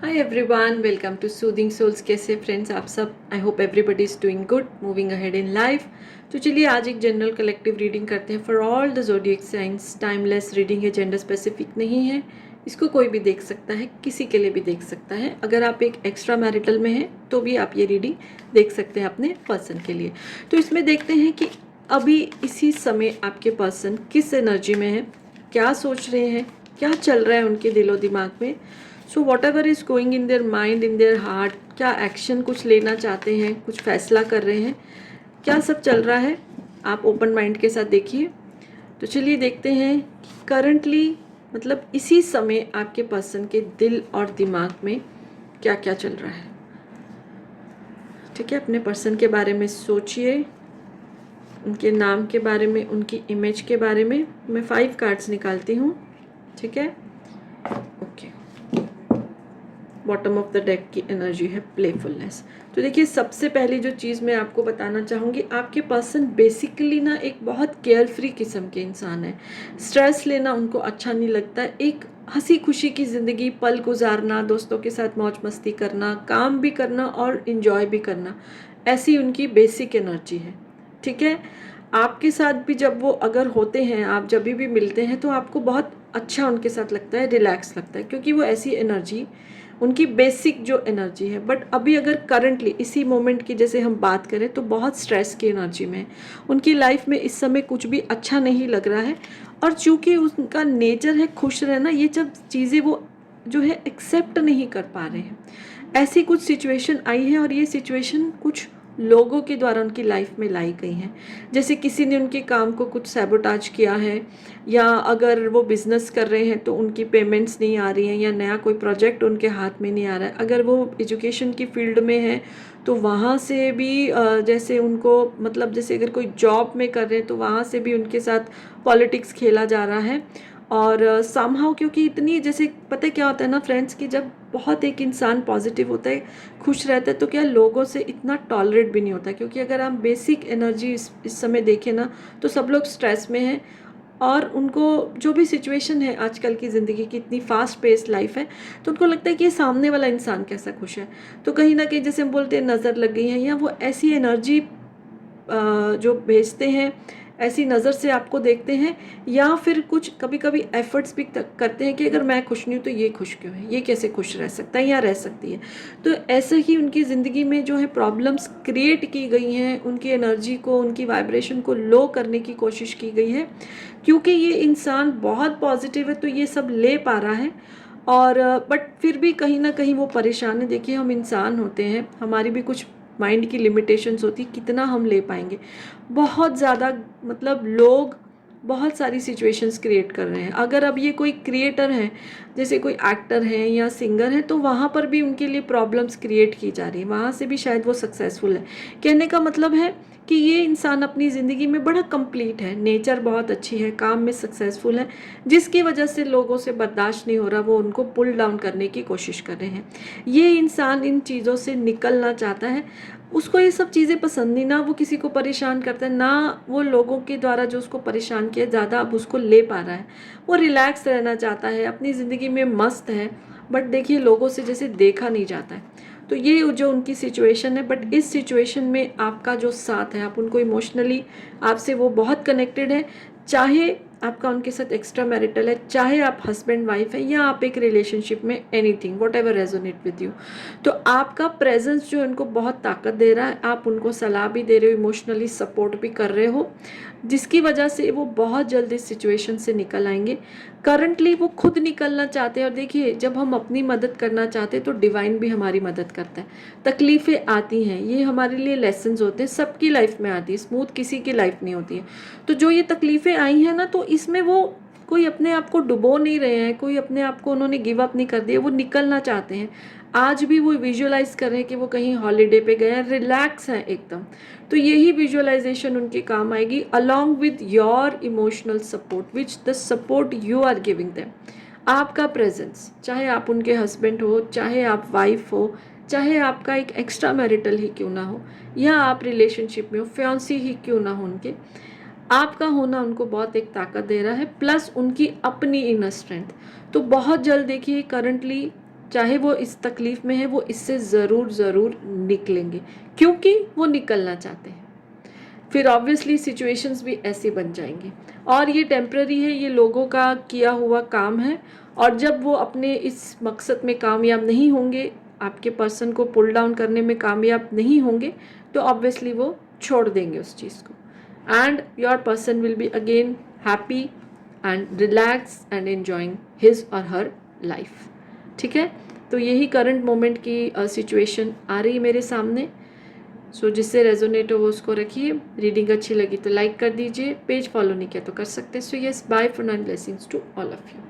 Hi everyone, welcome to soothing souls. कैसे friends आप सब? I hope everybody is doing good, moving ahead in life. तो चलिए आज एक जनरल कलेक्टिव रीडिंग करते हैं for all the zodiac signs. Timeless reading है, जेंडर स्पेसिफिक नहीं है। इसको कोई भी देख सकता है, किसी के लिए भी देख सकता है। अगर आप एक एक्स्ट्रा मैरिटल में हैं तो भी आप ये रीडिंग देख सकते हैं अपने पर्सन के लिए। तो इसमें देखते हैं कि अभी इसी समय आपके पर्सन किस एनर्जी में है, क्या सोच रहे हैं, क्या चल रहा है उनके दिलो दिमाग में। So what ever is going in their mind, in their heart, क्या एक्शन कुछ लेना चाहते हैं, कुछ फैसला कर रहे हैं, क्या सब चल रहा है, आप ओपन माइंड के साथ देखिए। तो चलिए देखते हैं कि करंटली मतलब इसी समय आपके पर्सन के दिल और दिमाग में क्या क्या चल रहा है। ठीक है, अपने पर्सन के बारे में सोचिए, उनके नाम के बारे में, उनकी इमेज के बारे में। मैं 5 कार्ड्स निकालती हूँ। ठीक है, okay. Bottom of the deck की एनर्जी है प्लेफुलनेस। तो देखिए, सबसे पहली जो चीज़ मैं आपको बताना चाहूँगी, आपके पर्सन बेसिकली ना एक बहुत केयर फ्री किस्म के इंसान है। स्ट्रेस लेना उनको अच्छा नहीं लगता है। एक हंसी खुशी की ज़िंदगी, पल गुजारना, दोस्तों के साथ मौज मस्ती करना, काम भी करना और इन्जॉय भी करना, ऐसी उनकी बेसिक एनर्जी है। ठीक है, आपके साथ भी जब वो अगर होते हैं, आप जब भी मिलते हैं तो आपको बहुत अच्छा उनके साथ लगता है, रिलैक्स लगता है, क्योंकि वो ऐसी एनर्जी, उनकी बेसिक जो एनर्जी है। बट अभी अगर करंटली इसी मोमेंट की जैसे हम बात करें तो बहुत स्ट्रेस की एनर्जी में है। उनकी लाइफ में इस समय कुछ भी अच्छा नहीं लग रहा है। और चूंकि उनका नेचर है खुश रहना, ये जब चीज़ें वो जो है एक्सेप्ट नहीं कर पा रहे हैं। ऐसी कुछ सिचुएशन आई है और ये सिचुएशन कुछ लोगों के द्वारा उनकी लाइफ में लाई गई हैं। जैसे किसी ने उनके काम को कुछ सैबोटाज किया है, या अगर वो बिज़नेस कर रहे हैं तो उनकी पेमेंट्स नहीं आ रही हैं, या नया कोई प्रोजेक्ट उनके हाथ में नहीं आ रहा है। अगर वो एजुकेशन की फील्ड में है तो वहाँ से भी जैसे उनको मतलब जैसे अगर कोई जॉब में कर रहे हैं तो वहाँ से भी उनके साथ पॉलिटिक्स खेला जा रहा है। और समहाउ क्योंकि इतनी जैसे पता है क्या होता है ना फ्रेंड्स, कि जब बहुत एक इंसान पॉजिटिव होता है, खुश रहता है, तो क्या लोगों से इतना टॉलरेट भी नहीं होता। क्योंकि अगर हम बेसिक एनर्जी इस समय देखें ना, तो सब लोग स्ट्रेस में हैं। और उनको जो भी सिचुएशन है आजकल की ज़िंदगी की, इतनी फास्ट पेस लाइफ है, तो उनको लगता है कि ये सामने वाला इंसान कैसा खुश है। तो कहीं ना कहीं जैसे हम बोलते हैं नज़र लग गई है, या वो ऐसी एनर्जी जो भेजते हैं, ऐसी नज़र से आपको देखते हैं। या फिर कुछ कभी कभी एफर्ट्स भी करते हैं कि अगर मैं खुश नहीं हूँ तो ये खुश क्यों है, ये कैसे खुश रह सकता है या रह सकती है। तो ऐसे ही उनकी ज़िंदगी में जो है प्रॉब्लम्स क्रिएट की गई हैं, उनकी एनर्जी को, उनकी वाइब्रेशन को लो करने की कोशिश की गई है। क्योंकि ये इंसान बहुत पॉजिटिव है तो ये सब ले पा रहा है। और बट फिर भी कहीं ना कहीं वो परेशान है। देखिए, हम इंसान होते हैं, हमारी भी कुछ माइंड की लिमिटेशंस होती, कितना हम ले पाएंगे। बहुत ज़्यादा मतलब लोग बहुत सारी सिचुएशंस क्रिएट कर रहे हैं। अगर अब ये कोई क्रिएटर है, जैसे कोई एक्टर है या सिंगर है, तो वहाँ पर भी उनके लिए प्रॉब्लम्स क्रिएट की जा रही है, वहाँ से भी शायद वो सक्सेसफुल है। कहने का मतलब है कि ये इंसान अपनी ज़िंदगी में बड़ा कंप्लीट है, नेचर बहुत अच्छी है, काम में सक्सेसफुल है, जिसकी वजह से लोगों से बर्दाश्त नहीं हो रहा, वो उनको पुल डाउन करने की कोशिश कर रहे हैं। ये इंसान इन चीज़ों से निकलना चाहता है। उसको ये सब चीज़ें पसंद नहीं, ना वो किसी को परेशान करता है, ना वो लोगों के द्वारा जो उसको परेशान किया ज़्यादा अब उसको ले पा रहा है। वो रिलैक्स रहना चाहता है, अपनी ज़िंदगी में मस्त है। बट देखिए, लोगों से जैसे देखा नहीं जाता है। तो ये जो उनकी सिचुएशन है, बट इस सिचुएशन में आपका जो साथ है, आप उनको इमोशनली, आपसे वो बहुत कनेक्टेड है। चाहे आपका उनके साथ एक्स्ट्रा मैरिटल है, चाहे आप हस्बैंड वाइफ है, या आप एक रिलेशनशिप में, anything what ever resonate with you. तो आपका प्रेजेंस जो उनको बहुत ताकत दे रहा है, आप उनको सलाह भी दे रहे हो, इमोशनली सपोर्ट भी कर रहे हो, जिसकी वजह से वो बहुत जल्द इस सिचुएशन से निकल आएंगे। करंटली वो खुद निकलना चाहते हैं। और देखिए, जब हम अपनी मदद करना चाहते हैं तो डिवाइन भी हमारी मदद करता है। तकलीफ़ें आती हैं, ये हमारे लिए लेसन्स होते हैं, सबकी लाइफ में आती है, स्मूथ किसी की लाइफ नहीं होती है। तो जो ये तकलीफ़ें आई हैं ना, तो इसमें वो कोई अपने आप को डुबो नहीं रहे हैं, कोई अपने आप को उन्होंने गिव अप नहीं कर दिया, वो निकलना चाहते हैं। आज भी वो विजुअलाइज कर रहे हैं कि वो कहीं हॉलीडे पे गए हैं, रिलैक्स हैं एकदम। तो यही विजुअलाइजेशन उनके काम आएगी, along with your emotional support, which the support you are giving them. आपका प्रेजेंस, चाहे आप उनके हस्बैंड हो, चाहे आप वाइफ हो, चाहे आपका एक एक्स्ट्रा मैरिटल ही क्यों ना हो, या आप रिलेशनशिप में हो, फ्योंसी ही क्यों ना हो, उनके आपका होना उनको बहुत एक ताकत दे रहा है, प्लस उनकी अपनी इनर स्ट्रेंथ। तो बहुत जल्द देखिए, करंटली चाहे वो इस तकलीफ़ में है, वो इससे ज़रूर निकलेंगे, क्योंकि वो निकलना चाहते हैं। फिर ऑब्वियसली सिचुएशंस भी ऐसे बन जाएंगे, और ये टेम्प्ररी है, ये लोगों का किया हुआ काम है। और जब वो अपने इस मकसद में कामयाब नहीं होंगे, आपके पर्सन को पुल डाउन करने में कामयाब नहीं होंगे, तो ऑब्वियसली वो छोड़ देंगे उस चीज़ को, and your person will be again happy and relax and enjoying his और हर लाइफ। ठीक है, तो यही करंट मोमेंट की सिचुएशन आ रही है मेरे सामने। सो जिससे रेजोनेट हो वो उसको रखिए। रीडिंग अच्छी लगी तो लाइक कर दीजिए, पेज फॉलो नहीं किया तो कर सकते हैं। So yes, bye for now, blessings to all of you.